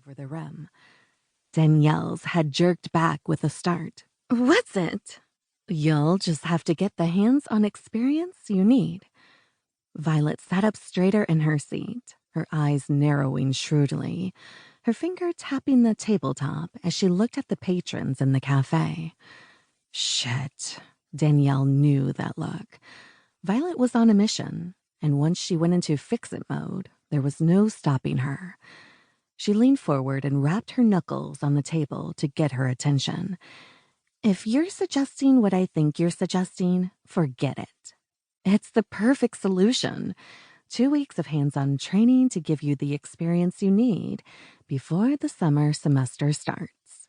over the rim. Danielle's had jerked back with a start. "What's it?" "You'll just have to get the hands-on experience you need." Violet sat up straighter in her seat, her eyes narrowing shrewdly, her finger tapping the tabletop as she looked at the patrons in the cafe. Shit. Danielle knew that look. Violet was on a mission, and once she went into fix-it mode, there was no stopping her. She leaned forward and rapped her knuckles on the table to get her attention. "If you're suggesting what I think you're suggesting, forget it. It's the perfect solution. 2 weeks of hands-on training to give you the experience you need before the summer semester starts."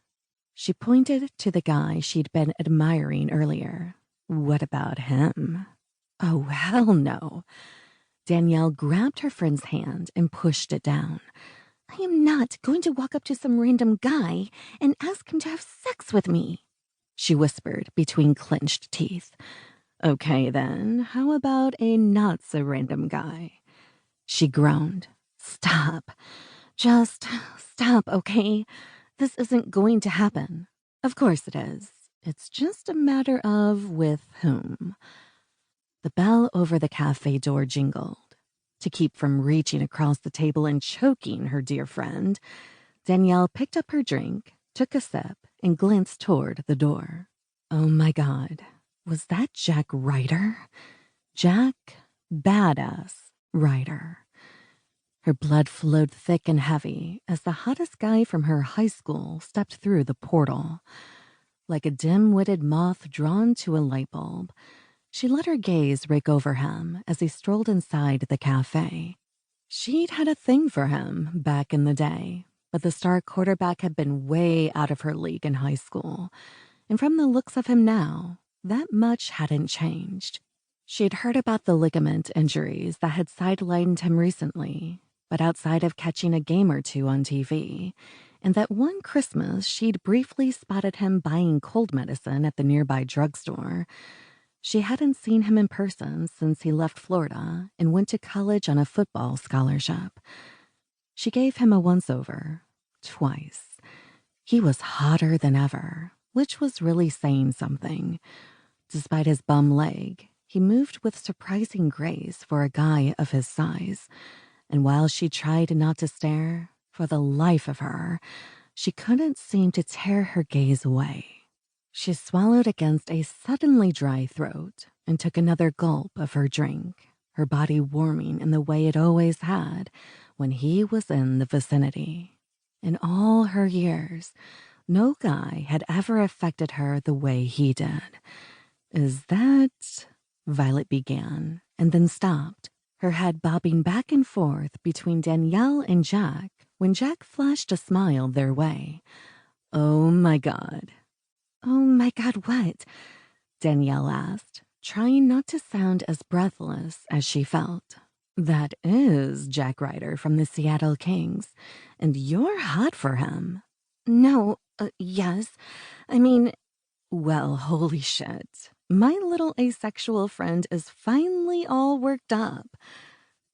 She pointed to the guy she'd been admiring earlier. "What about him?" "Oh, hell no." Danielle grabbed her friend's hand and pushed it down. "I am not going to walk up to some random guy and ask him to have sex with me," she whispered between clenched teeth. "Okay, then, how about a not-so-random guy?" She groaned. "Stop. Just stop, okay? This isn't going to happen." "Of course it is. It's just a matter of with whom." The bell over the cafe door jingled. To keep from reaching across the table and choking her dear friend, Danielle picked up her drink, took a sip, and glanced toward the door. Oh my God, was that Jack Ryder? Jack Badass Ryder. Her blood flowed thick and heavy as the hottest guy from her high school stepped through the portal. Like a dim-witted moth drawn to a light bulb, she let her gaze rake over him as he strolled inside the cafe. She'd had a thing for him back in the day, but the star quarterback had been way out of her league in high school, and from the looks of him now, that much hadn't changed. She'd heard about the ligament injuries that had sidelined him recently, but outside of catching a game or two on TV, and that one Christmas she'd briefly spotted him buying cold medicine at the nearby drugstore, she hadn't seen him in person since he left Florida and went to college on a football scholarship. She gave him a once-over, twice. He was hotter than ever, which was really saying something. Despite his bum leg, he moved with surprising grace for a guy of his size. And while she tried not to stare, for the life of her, she couldn't seem to tear her gaze away. She swallowed against a suddenly dry throat and took another gulp of her drink, her body warming in the way it always had when he was in the vicinity. In all her years, no guy had ever affected her the way he did. "Is that—" Violet began, and then stopped, her head bobbing back and forth between Danielle and Jack when Jack flashed a smile their way. "Oh my God." "Oh my God, what?" Danielle asked, trying not to sound as breathless as she felt. "That is Jack Ryder from the Seattle Kings, and you're hot for him." "No, yes. I mean—" "Well, holy shit. My little asexual friend is finally all worked up."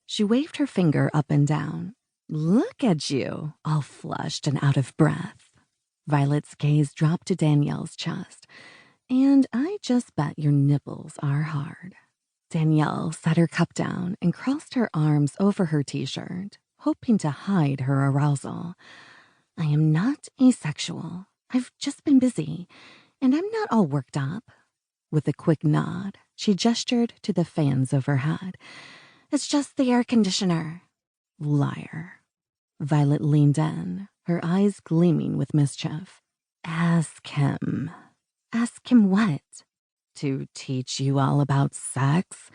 She waved her finger up and down. "Look at you, all flushed and out of breath." Violet's gaze dropped to Danielle's chest. "And I just bet your nipples are hard." Danielle set her cup down and crossed her arms over her t-shirt, hoping to hide her arousal. "I am not asexual. I've just been busy, and I'm not all worked up." With a quick nod, she gestured to the fans overhead. "It's just the air conditioner." Liar. Violet leaned in, her eyes gleaming with mischief. "Ask him." "Ask him what?" "To teach you all about sex."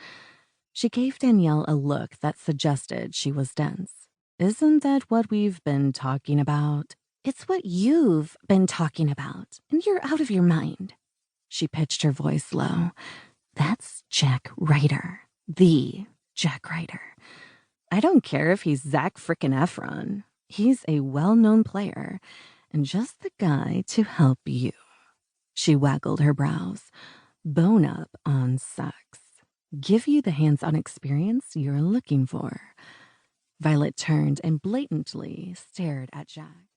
She gave Danielle a look that suggested she was dense. "Isn't that what we've been talking about?" "It's what you've been talking about, and you're out of your mind." She pitched her voice low. "That's Jack Ryder. The Jack Ryder. I don't care if he's Zac frickin' Efron. He's a well-known player, and just the guy to help you." She waggled her brows. "Bone up on sex. Give you the hands-on experience you're looking for." Violet turned and blatantly stared at Jack.